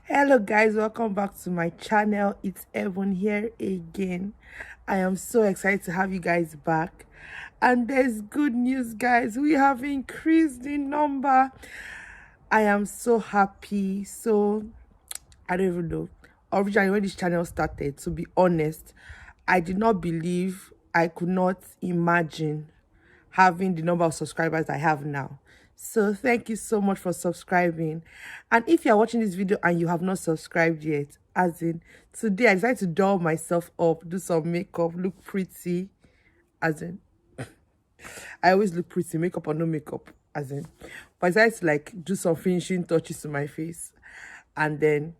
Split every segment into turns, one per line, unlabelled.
Hello guys, welcome back to my channel. It's Evan here again. I am so excited to have you guys back, and there's good news, guys. We have increased in number. I am so happy. So I don't even know, originally when this channel started, to be honest, I did not believe, I could not imagine having the number of subscribers I have now. So thank you so much for subscribing. And if you're watching this video and you have not subscribed yet, as in today I decided to doll myself up, do some makeup, look pretty, as in I always look pretty, makeup or no makeup, as in, but I decided to like do some finishing touches to my face and then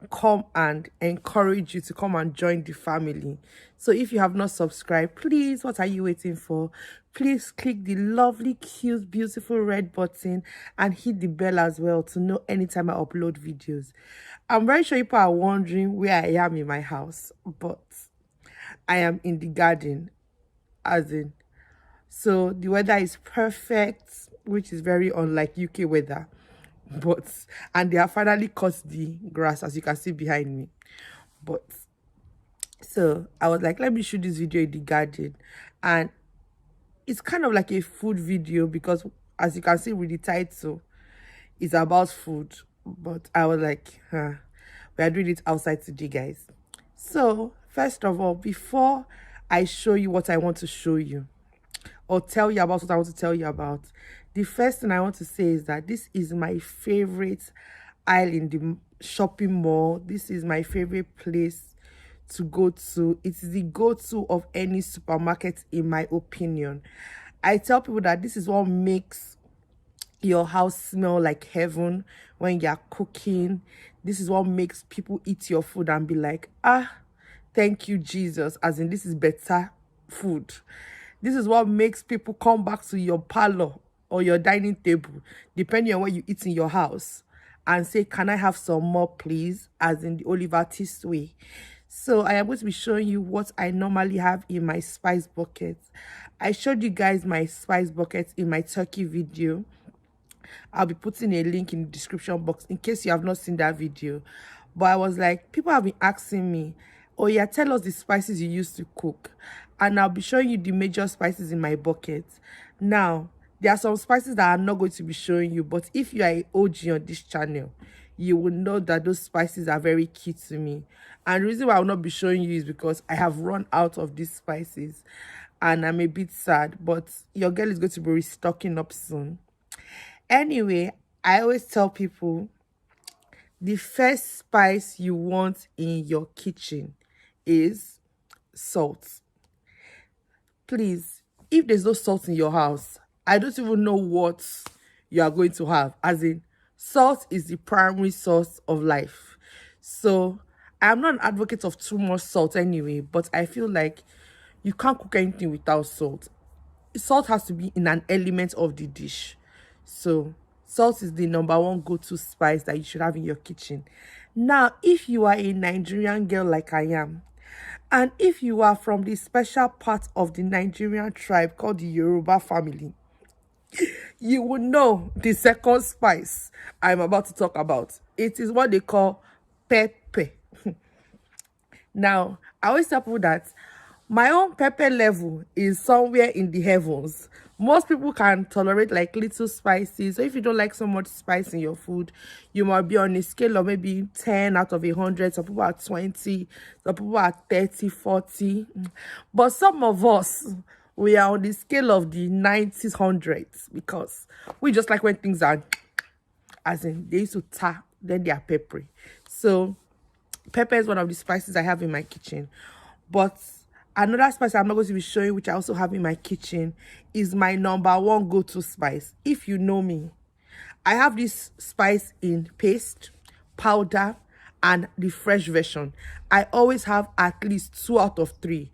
come and encourage you to come and join the family. So if you have not subscribed, please, what are you waiting for? Please click the lovely, cute, beautiful red button and hit the bell as well to know anytime I upload videos. I'm very sure people are wondering where I am in my house, but I am in the garden, as in, so the weather is perfect, which is very unlike UK weather. But and they have finally cut the grass, as you can see behind me. But so I was like, let me shoot this video in the garden, and it's kind of like a food video because, as you can see with the title, it's about food. But I was like, we are doing it outside today, guys. So first of all, before I show you what I want to show you, or tell you about what I want to tell you about, the first thing I want to say is that this is my favorite aisle in the shopping mall. This is my favorite place to go to. It's the go-to of any supermarket, in my opinion. I tell people that this is what makes your house smell like heaven when you're cooking. This is what makes people eat your food and be like, thank you, Jesus, as in this is better food. This is what makes people come back to your parlor or your dining table, depending on what you eat in your house, and say, can I have some more, please, as in the Oliver Twist way. So I am going to be showing you what I normally have in my spice bucket. I showed you guys my spice bucket in my turkey video. I'll be putting a link in the description box in case you have not seen that video. But I was like, people have been asking me, oh yeah, tell us the spices you used to cook. And I'll be showing you the major spices in my bucket. Now, there are some spices that I'm not going to be showing you, but if you are an OG on this channel, you will know that those spices are very key to me. And the reason why I will not be showing you is because I have run out of these spices and I'm a bit sad, but your girl is going to be restocking up soon. Anyway, I always tell people the first spice you want in your kitchen is salt. Please, if there's no salt in your house, I don't even know what you are going to have. As in, salt is the primary source of life. So I'm not an advocate of too much salt anyway, but I feel like you can't cook anything without salt. Salt has to be in an element of the dish. So salt is the number one go-to spice that you should have in your kitchen. Now, if you are a Nigerian girl like I am, and if you are from the special part of the Nigerian tribe called the Yoruba family, you will know the second spice I'm about to talk about. It is what they call pepper. Now, I always tell people that my own pepper level is somewhere in the heavens. Most people can tolerate like little spices. So if you don't like so much spice in your food, you might be on a scale of maybe 10 out of 100. Some people are 20, some people are 30, 40. But some of us, we are on the scale of the 90s, 100s, because we just like when things are, as in, they used to tap, then they are peppery. So pepper is one of the spices I have in my kitchen. But another spice I'm not going to be showing, which I also have in my kitchen, is my number one go-to spice. If you know me, I have this spice in paste, powder, and the fresh version. I always have at least 2 out of 3.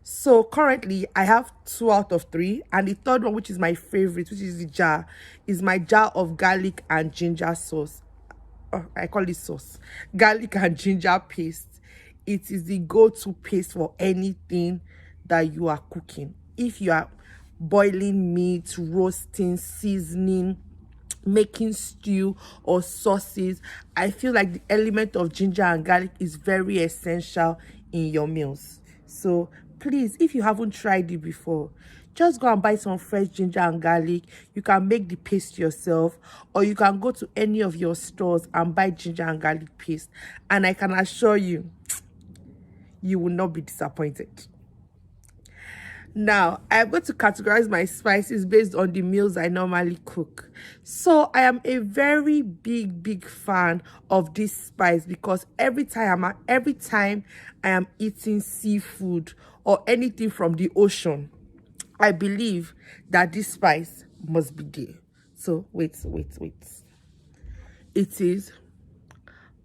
So currently I have 2 out of 3, and the third one, which is my favorite, which is the jar, is my jar of garlic and ginger sauce. I call it sauce, garlic and ginger paste. It is the go-to paste for anything that you are cooking. If you are boiling meat, roasting, seasoning, making stew or sauces, I feel like the element of ginger and garlic is very essential in your meals. So please, if you haven't tried it before, just go and buy some fresh ginger and garlic. You can make the paste yourself, or you can go to any of your stores and buy ginger and garlic paste, and I can assure you, you will not be disappointed. Now, I'm going to categorize my spices based on the meals I normally cook. So, I am a very big fan of this spice because every time I am eating seafood or anything from the ocean, I believe that this spice must be there. So, wait. It is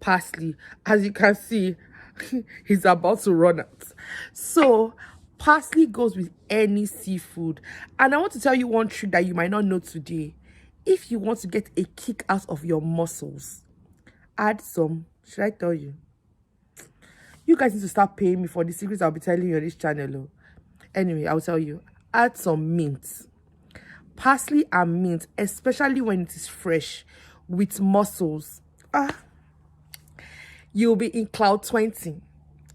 parsley. As you can see, he's about to run out. So parsley goes with any seafood, and I want to tell you one trick that you might not know today. If you want to get a kick out of your muscles, add some, should I tell you? You guys need to start paying me for the secrets I'll be telling you on this channel. Anyway, I'll tell you, add some mint. Parsley and mint, especially when it is fresh with mussels, you'll be in cloud 20.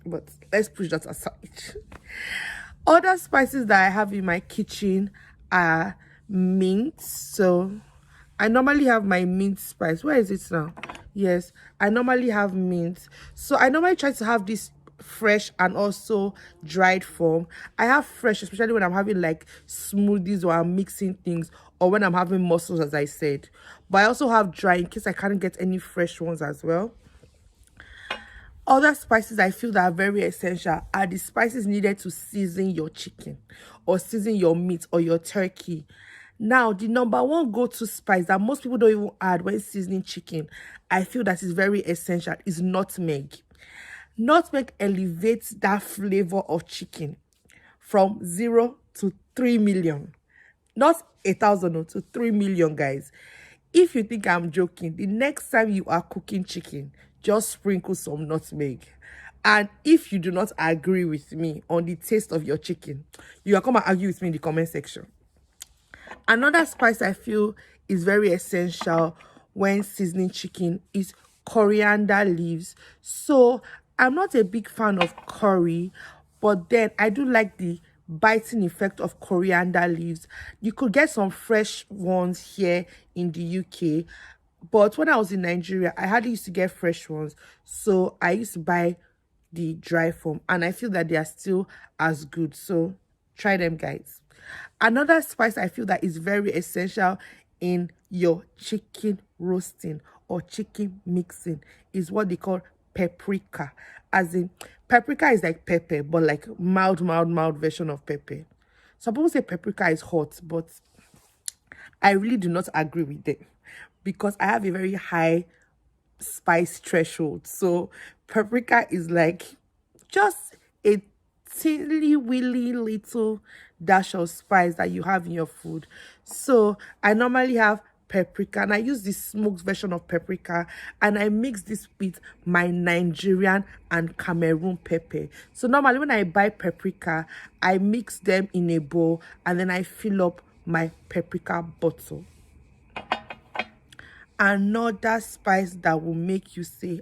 But let's push that aside. Other spices that I have in my kitchen are mint. So I normally have my mint spice. Where is it now? Yes, I normally have mint. So I normally try to have this fresh and also dried form. I have fresh, especially when I'm having like smoothies or I'm mixing things, or when I'm having mussels, as I said. But I also have dry in case I can't get any fresh ones as well. Other spices I feel that are very essential are the spices needed to season your chicken or season your meat or your turkey. Now, the number one go-to spice that most people don't even add when seasoning chicken, I feel that is very essential, is nutmeg. Nutmeg elevates that flavor of chicken from 0 to 3 million. Not 1,000 to 3 million, guys. If you think I'm joking, the next time you are cooking chicken, just sprinkle some nutmeg. And if you do not agree with me on the taste of your chicken, you can come and argue with me in the comment section. Another spice I feel is very essential when seasoning chicken is coriander leaves. So I'm not a big fan of curry, but then I do like the biting effect of coriander leaves. You could get some fresh ones here in the UK, but when I was in Nigeria, I hardly used to get fresh ones. So I used to buy the dry form, and I feel that they are still as good. So try them, guys. Another spice I feel that is very essential in your chicken roasting or chicken mixing is what they call paprika. As in, paprika is like pepper, but like mild version of pepper. Some people say paprika is hot, but I really do not agree with them because I have a very high spice threshold. So paprika is like just a teeny willy little dash of spice that you have in your food. So I normally have paprika, and I use the smoked version of paprika, and I mix this with my Nigerian and Cameroon pepper. So normally when I buy paprika, I mix them in a bowl, and then I fill up my paprika bottle. Another spice that will make you say,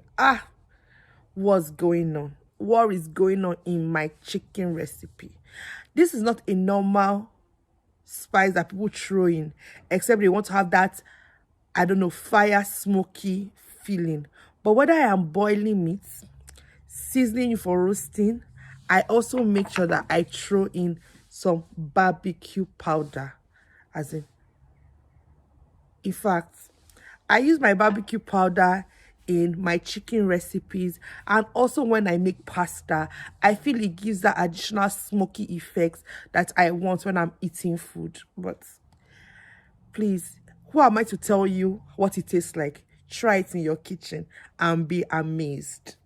what's going on? What is going on in my chicken recipe? This is not a normal spice that people throw in, except they want to have that, I don't know, fire smoky feeling. But whether I am boiling meat, seasoning for roasting, I also make sure that I throw in some barbecue powder. As in fact, I use my barbecue powder in my chicken recipes, and also when I make pasta. I feel it gives that additional smoky effects that I want when I'm eating food. But please, who am I to tell you what it tastes like? Try it in your kitchen and be amazed.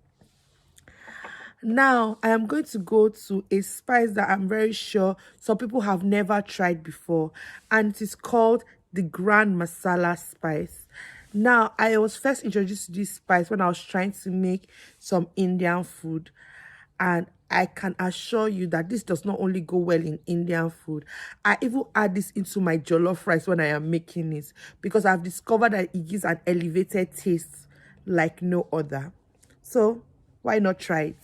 Now, I am going to go to a spice that I'm very sure some people have never tried before, and it is called the Grand Masala spice. Now, I was first introduced to this spice when I was trying to make some Indian food, and I can assure you that this does not only go well in Indian food. I even add this into my jollof rice when I am making it, because I've discovered that it gives an elevated taste like no other. So why not try it?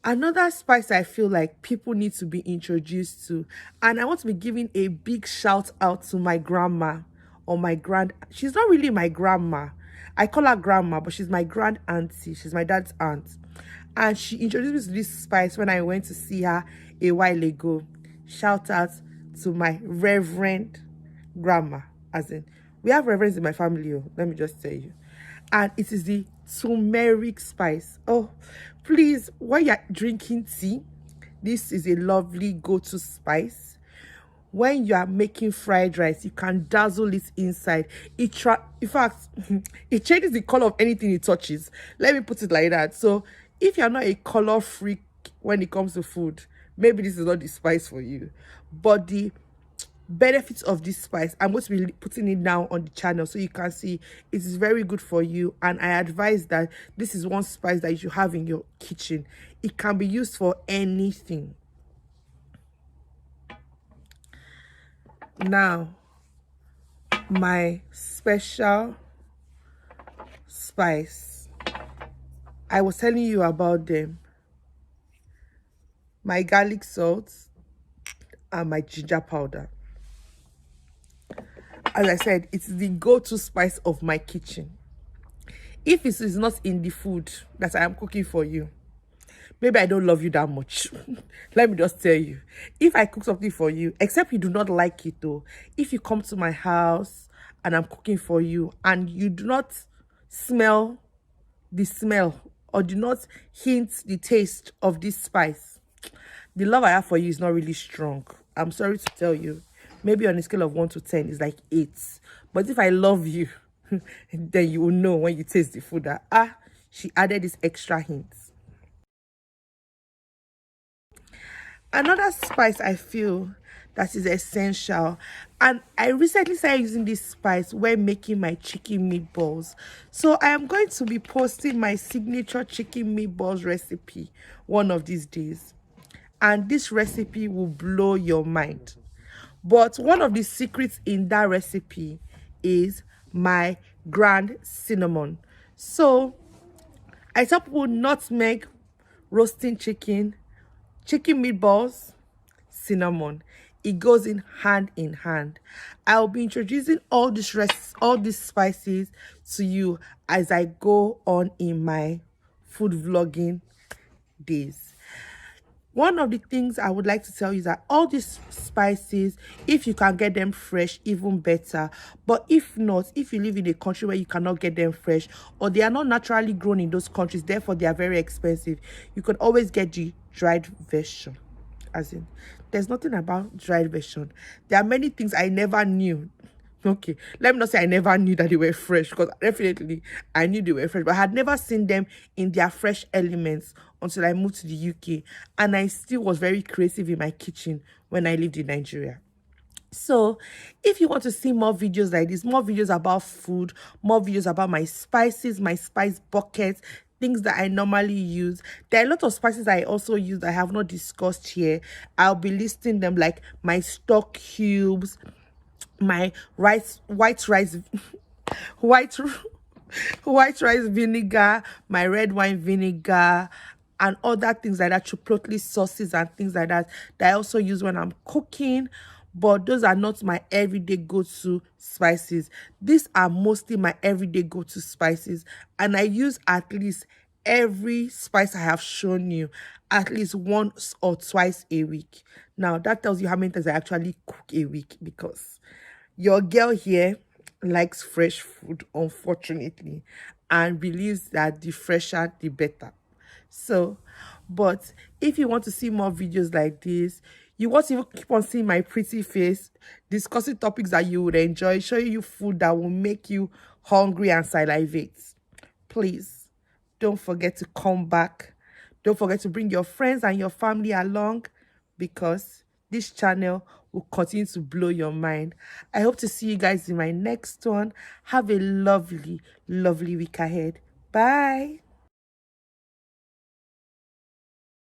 Another spice I feel like people need to be introduced to, and I want to be giving a big shout out to my grandma, or my she's not really my grandma. I call her grandma, but she's my grand auntie. She's my dad's aunt. And she introduced me to this spice when I went to see her a while ago. Shout out to my reverend grandma. As in, we have reverends in my family, oh, let me just tell you. And it is the turmeric spice. Oh, please, when you're drinking tea, this is a lovely go-to spice. When you are making fried rice, you can dazzle it inside. In fact, it changes the color of anything it touches. Let me put it like that. So if you're not a color freak when it comes to food, maybe this is not the spice for you. But the benefits of this spice, I'm going to be putting it down on the channel so you can see it is very good for you. And I advise that this is one spice that you should have in your kitchen. It can be used for anything. Now, my special spice, I was telling you about them. My garlic salt and my ginger powder. As I said, it's the go-to spice of my kitchen. If it is not in the food that I am cooking for you, maybe I don't love you that much. Let me just tell you. If I cook something for you, except you do not like it though, if you come to my house and I'm cooking for you and you do not smell the smell or do not hint the taste of this spice, the love I have for you is not really strong. I'm sorry to tell you. Maybe on a scale of 1 to 10, it's like 8. But if I love you, then you will know when you taste the food that, she added this extra hints. Another spice I feel that is essential, and I recently started using this spice when making my chicken meatballs. So I am going to be posting my signature chicken meatballs recipe one of these days. And this recipe will blow your mind. But one of the secrets in that recipe is my ground cinnamon. So I tell people nutmeg, roasting chicken meatballs, cinnamon. It goes in hand. I'll be introducing all these spices to you as I go on in my food vlogging days. One of the things I would like to tell you is that all these spices, if you can get them fresh, even better. But if not, if you live in a country where you cannot get them fresh, or they are not naturally grown in those countries, therefore they are very expensive, you can always get the dried version. As in, there's nothing about dried version. There are many things I never knew. Okay, let me not say I never knew that they were fresh, because definitely I knew they were fresh, but I had never seen them in their fresh elements until I moved to the UK. And I still was very creative in my kitchen when I lived in Nigeria. So if you want to see more videos like this, more videos about food, more videos about my spices, my spice buckets, things that I normally use, there are a lot of spices I also use that I have not discussed here. I'll be listing them, like my stock cubes, my white rice vinegar, my red wine vinegar, and other things like that, chipotle sauces and things like that I also use when I'm cooking. But those are not my everyday go-to spices. These are mostly my everyday go-to spices, and I use at least every spice I have shown you at least once or twice a week. Now that tells you how many times I actually cook a week, because your girl here likes fresh food, unfortunately, and believes that the fresher the better. So, but if you want to see more videos like this, you want to keep on seeing my pretty face, discussing topics that you would enjoy, showing you food that will make you hungry and salivate, please don't forget to come back. Don't forget to bring your friends and your family along, because this channel will continue to blow your mind. I hope to see you guys in my next one. Have a lovely week ahead. Bye.